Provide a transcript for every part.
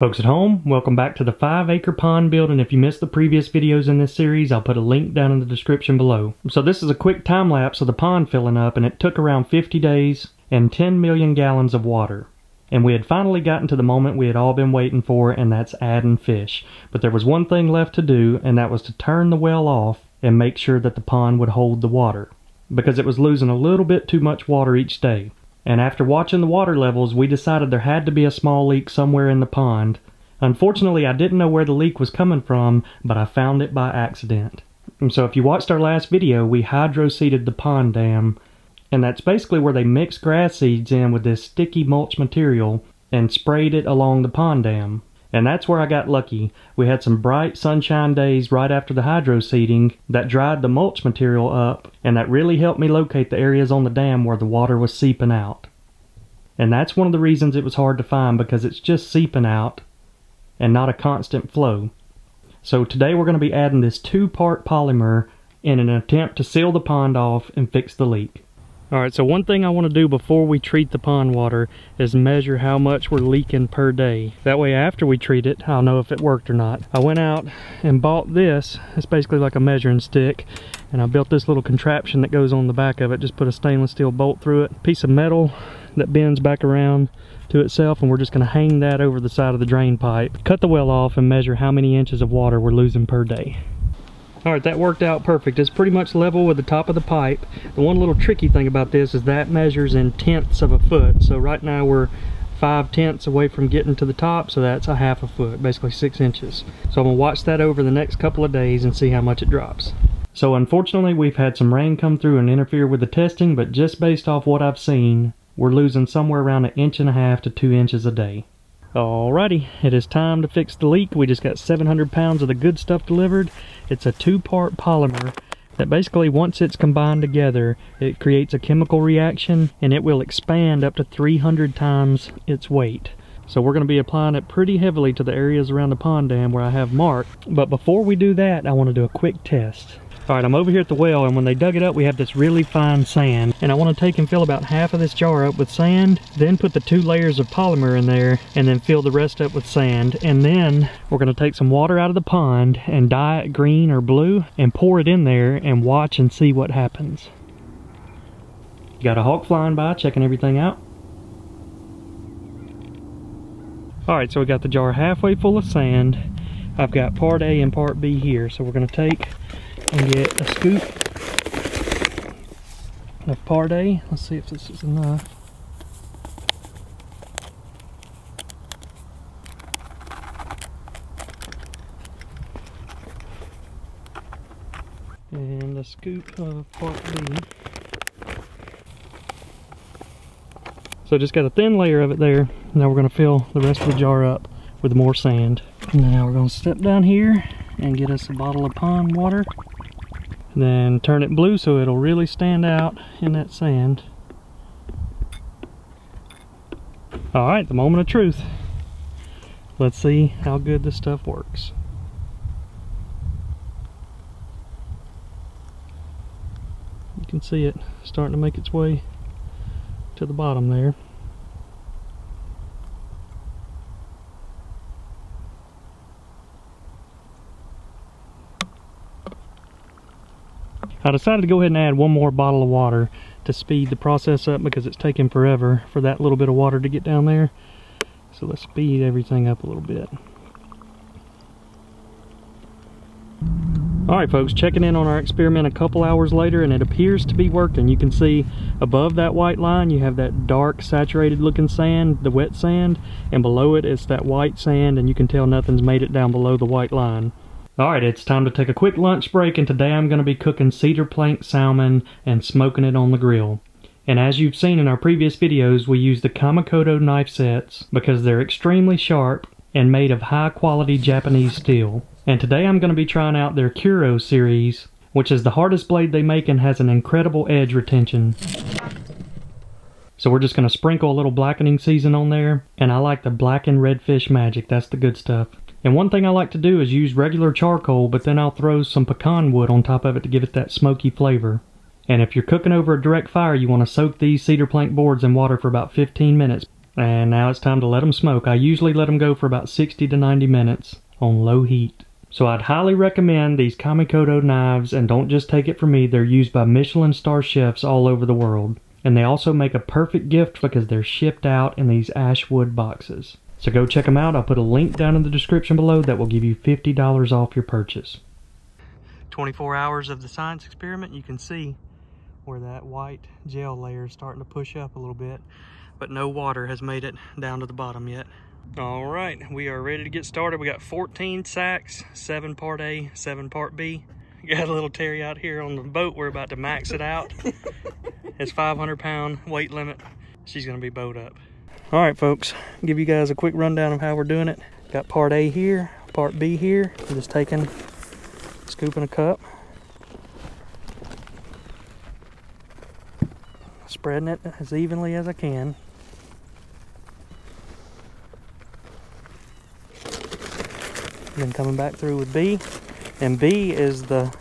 Folks at home, welcome back to the 5-acre pond build, and if you missed the previous videos in this series, I'll put a link down in the description below. So this is a quick time lapse of the pond filling up, and it took around 50 days and 10 million gallons of water. And we had finally gotten to the moment we had all been waiting for, and that's adding fish. But there was one thing left to do, and that was to turn the well off and make sure that the pond would hold the water, because it was losing a little bit too much water each day. And after watching the water levels, we decided there had to be a small leak somewhere in the pond. Unfortunately, I didn't know where the leak was coming from, but I found it by accident. And so if you watched our last video, we hydro-seeded the pond dam, and that's basically where they mixed grass seeds in with this sticky mulch material and sprayed it along the pond dam. And that's where I got lucky. We had some bright sunshine days right after the hydro-seeding that dried the mulch material up, and that really helped me locate the areas on the dam where the water was seeping out. And that's one of the reasons it was hard to find, because it's just seeping out and not a constant flow. So today we're going to be adding this 2-part polymer in an attempt to seal the pond off and fix the leak. Alright, so one thing I want to do before we treat the pond water is measure how much we're leaking per day. That way after we treat it, I'll know if it worked or not. I went out and bought this. It's basically like a measuring stick, and I built this little contraption that goes on the back of it. Just put a stainless steel bolt through it, piece of metal that bends back around to itself, and we're just going to hang that over the side of the drain pipe, cut the well off, and measure how many inches of water we're losing per day. Alright, that worked out perfect. It's pretty much level with the top of the pipe. The one little tricky thing about this is that measures in tenths of a foot. So right now we're 5/10 away from getting to the top, so that's a half a foot, basically 6 inches. So I'm going to watch that over the next couple of days and see how much it drops. So unfortunately we've had some rain come through and interfere with the testing, but just based off what I've seen, we're losing somewhere around 1.5 inches to 2 inches a day. Alrighty, it is time to fix the leak. We just got 700 pounds of the good stuff delivered. It's a 2-part polymer that basically, once it's combined together, it creates a chemical reaction and it will expand up to 300 times its weight. So we're going to be applying it pretty heavily to the areas around the pond dam where I have marked. But before we do that, I want to do a quick test. Alright, I'm over here at the well, and when they dug it up, we have this really fine sand. And I want to take and fill about half of this jar up with sand, then put the 2 layers of polymer in there, and then fill the rest up with sand. And then we're going to take some water out of the pond and dye it green or blue, and pour it in there and watch and see what happens. Got a hawk flying by, checking everything out. Alright, so we got the jar halfway full of sand. I've got part A and part B here, so we're going to take and get a scoop of part A. Let's see if this is enough. And a scoop of part B. So just got a thin layer of it there. Now we're going to fill the rest of the jar up with more sand. Now we're going to step down here and get us a bottle of pond water. Then turn it blue so it'll really stand out in that sand. Alright, the moment of truth. Let's see how good this stuff works. You can see it starting to make its way to the bottom there. I decided to go ahead and add one more bottle of water to speed the process up, because it's taking forever for that little bit of water to get down there. So let's speed everything up a little bit. Alright folks, checking in on our experiment a couple hours later, and it appears to be working. You can see above that white line you have that dark saturated looking sand, the wet sand, and below it it's that white sand, and you can tell nothing's made it down below the white line. Alright, it's time to take a quick lunch break, and today I'm going to be cooking cedar plank salmon and smoking it on the grill. And as you've seen in our previous videos, we use the Kamikoto knife sets because they're extremely sharp and made of high quality Japanese steel. And today I'm going to be trying out their Kuro series, which is the hardest blade they make and has an incredible edge retention. So we're just going to sprinkle a little blackening season on there, and I like the blackened redfish magic. That's the good stuff. And one thing I like to do is use regular charcoal, but then I'll throw some pecan wood on top of it to give it that smoky flavor. And if you're cooking over a direct fire, you want to soak these cedar plank boards in water for about 15 minutes. And now it's time to let them smoke. I usually let them go for about 60 to 90 minutes on low heat. So I'd highly recommend these Kamikoto knives, and don't just take it from me, they're used by Michelin star chefs all over the world. And they also make a perfect gift because they're shipped out in these ashwood boxes. So go check them out. I'll put a link down in the description below that will give you $50 off your purchase. 24 hours of the science experiment, you can see where that white gel layer is starting to push up a little bit, but no water has made it down to the bottom yet. All right, we are ready to get started. We got 14 sacks, 7 part A, 7 part B. Got a little Terry out here on the boat. We're about to max it out. It's 500-pound weight limit. She's gonna be bowed up. All right, folks, give you guys a quick rundown of how we're doing it. Got part A here, part B here. I'm just scooping a cup, spreading it as evenly as I can. Then coming back through with B, and B is the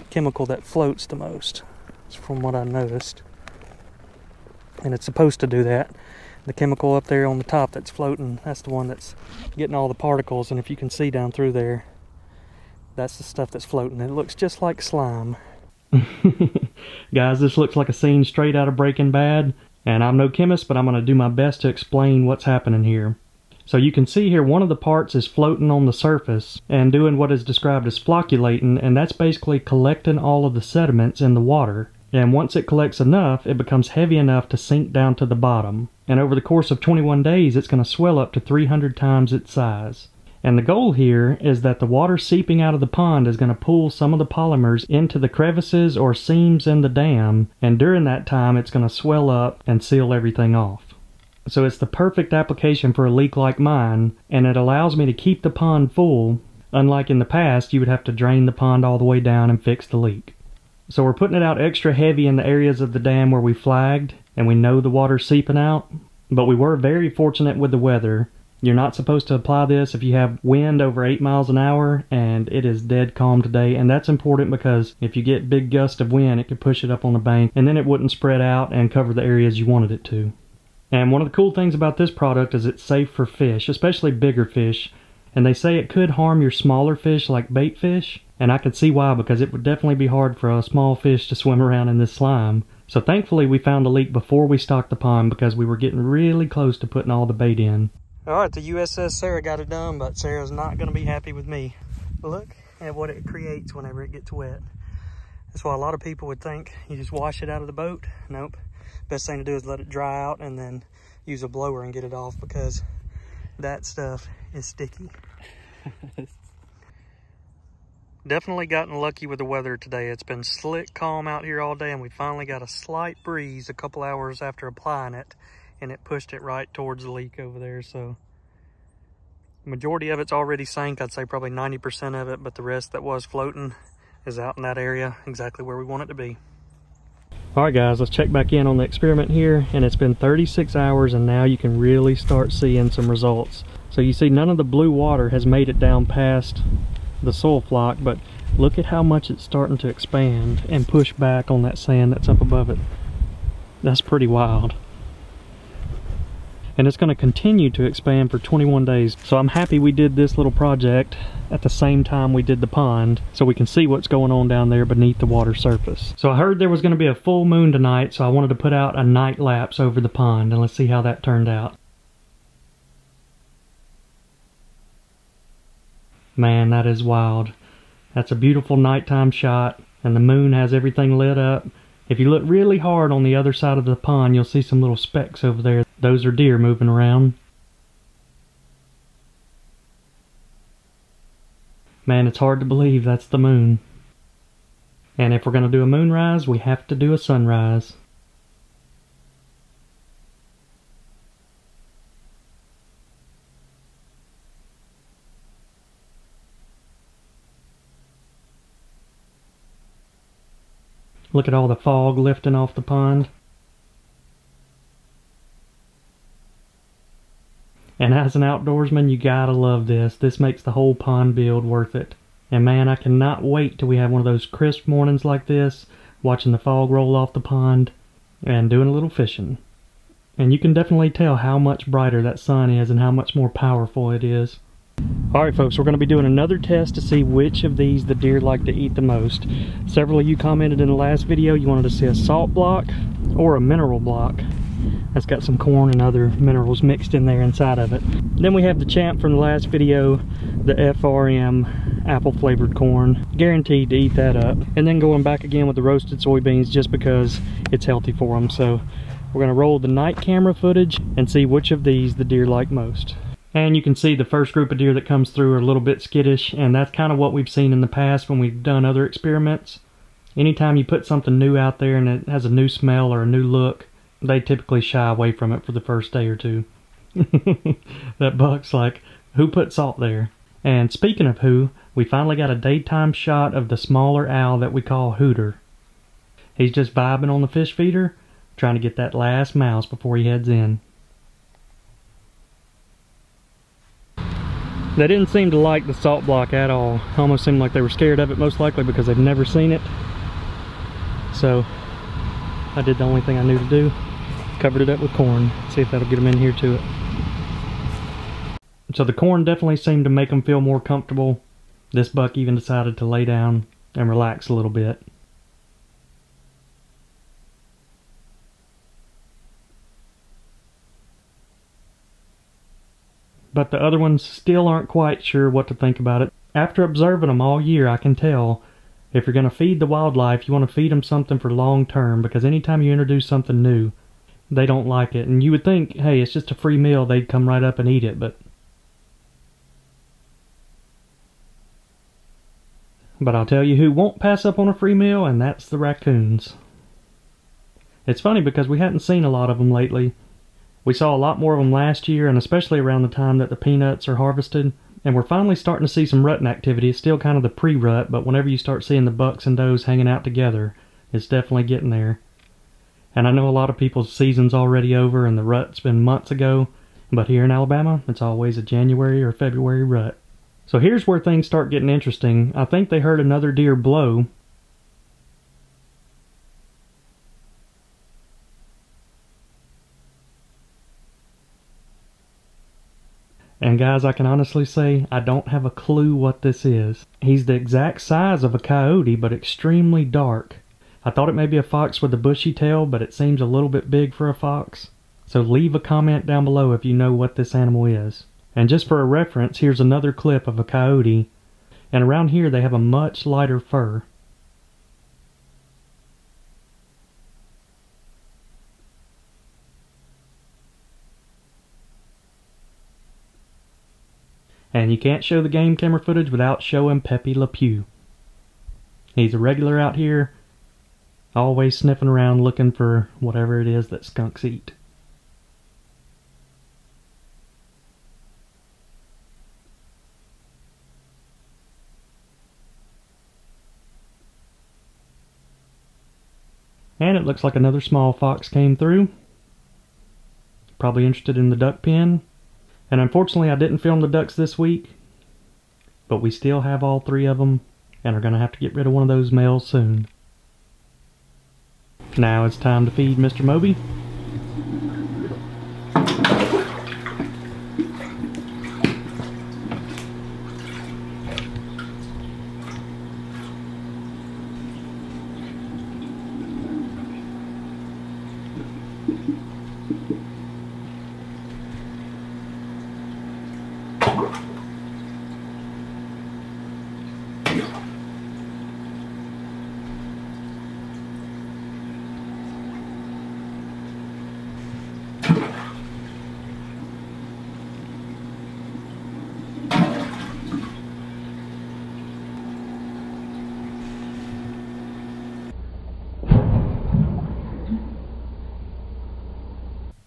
chemical that floats the most, from what I noticed. And it's supposed to do that. The chemical up there on the top that's floating, that's the one that's getting all the particles, and if you can see down through there, that's the stuff that's floating. It looks just like slime. Guys, this looks like a scene straight out of Breaking Bad, and I'm no chemist, but I'm going to do my best to explain what's happening here. So you can see here one of the parts is floating on the surface and doing what is described as flocculating, and that's basically collecting all of the sediments in the water. And once it collects enough, it becomes heavy enough to sink down to the bottom. And over the course of 21 days, it's going to swell up to 300 times its size. And the goal here is that the water seeping out of the pond is going to pull some of the polymers into the crevices or seams in the dam, and during that time it's going to swell up and seal everything off. So it's the perfect application for a leak like mine, and it allows me to keep the pond full, unlike in the past you would have to drain the pond all the way down and fix the leak. So we're putting it out extra heavy in the areas of the dam where we flagged, and we know the water's seeping out, but we were very fortunate with the weather. You're not supposed to apply this if you have wind over 8 miles an hour, and it is dead calm today, and that's important because if you get big gust of wind, it could push it up on the bank, and then it wouldn't spread out and cover the areas you wanted it to. And one of the cool things about this product is it's safe for fish, especially bigger fish, and they say it could harm your smaller fish like bait fish, and I could see why, because it would definitely be hard for a small fish to swim around in this slime. So thankfully we found a leak before we stocked the pond because we were getting really close to putting all the bait in. Alright, the USS Sarah got it done, but Sarah's not going to be happy with me. Look at what it creates whenever it gets wet. That's why a lot of people would think you just wash it out of the boat. Nope. Best thing to do is let it dry out and then use a blower and get it off, because that stuff is sticky. Definitely gotten lucky with the weather today. It's been slick calm out here all day, and we finally got a slight breeze a couple hours after applying it, and it pushed it right towards the leak over there. So the majority of it's already sank. I'd say probably 90% of it, but the rest that was floating is out in that area exactly where we want it to be. Alright guys, let's check back in on the experiment here, and it's been 36 hours and now you can really start seeing some results. So you see none of the blue water has made it down past the soil flock, but look at how much it's starting to expand and push back on that sand that's up above it. That's pretty wild. And it's going to continue to expand for 21 days. So I'm happy we did this little project at the same time we did the pond, so we can see what's going on down there beneath the water surface. So I heard there was going to be a full moon tonight, so I wanted to put out a night lapse over the pond, and let's see how that turned out. Man, that is wild. That's a beautiful nighttime shot, and the moon has everything lit up. If you look really hard on the other side of the pond, you'll see some little specks over there. Those are deer moving around. Man, it's hard to believe that's the moon. And if we're going to do a moonrise, we have to do a sunrise. Look at all the fog lifting off the pond. And as an outdoorsman, you gotta love this. This makes the whole pond build worth it. And man, I cannot wait till we have one of those crisp mornings like this, watching the fog roll off the pond and doing a little fishing. And you can definitely tell how much brighter that sun is and how much more powerful it is. Alright folks, we're going to be doing another test to see which of these the deer like to eat the most. Several of you commented in the last video you wanted to see a salt block or a mineral block. That's got some corn and other minerals mixed in there inside of it. Then we have the champ from the last video, the FRM apple flavored corn. Guaranteed to eat that up. And then going back again with the roasted soybeans just because it's healthy for them. So we're going to roll the night camera footage and see which of these the deer like most. And you can see the first group of deer that comes through are a little bit skittish, and that's kind of what we've seen in the past when we've done other experiments. Anytime you put something new out there and it has a new smell or a new look, they typically shy away from it for the first day or two. That buck's like, who put salt there? And speaking of who, we finally got a daytime shot of the smaller owl that we call Hooter. He's just vibing on the fish feeder, trying to get that last mouse before he heads in. They didn't seem to like the salt block at all. Almost seemed like they were scared of it, most likely because they've never seen it. So I did the only thing I knew to do. Covered it up with corn. See if that'll get them in here to it. So the corn definitely seemed to make them feel more comfortable. This buck even decided to lay down and relax a little bit. But the other ones still aren't quite sure what to think about it. After observing them all year, I can tell if you're going to feed the wildlife, you want to feed them something for long term, because anytime you introduce something new, they don't like it. And you would think, hey, it's just a free meal, they'd come right up and eat it, but I'll tell you who won't pass up on a free meal, and that's the raccoons. It's funny because we hadn't seen a lot of them lately. We saw a lot more of them last year, and especially around the time that the peanuts are harvested. And we're finally starting to see some rutting activity. It's still kind of the pre-rut, but whenever you start seeing the bucks and does hanging out together, it's definitely getting there. And I know a lot of people's season's already over and the rut's been months ago, but here in Alabama, it's always a January or February rut. So here's where things start getting interesting. I think they heard another deer blow. And guys, I can honestly say, I don't have a clue what this is. He's the exact size of a coyote, but extremely dark. I thought it may be a fox with a bushy tail, but it seems a little bit big for a fox. So leave a comment down below if you know what this animal is. And just for a reference, here's another clip of a coyote. And around here they have a much lighter fur. And you can't show the game camera footage without showing Pepe Le Pew. He's a regular out here, always sniffing around looking for whatever it is that skunks eat. And it looks like another small fox came through. Probably interested in the duck pen. And unfortunately I didn't film the ducks this week, but we still have all three of them and are going to have to get rid of one of those males soon. Now it's time to feed Mr. Moby.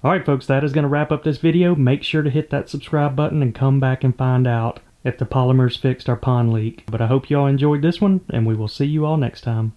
Alright folks, that is going to wrap up this video. Make sure to hit that subscribe button and come back and find out if the polymers fixed our pond leak. But I hope you all enjoyed this one, and we will see you all next time.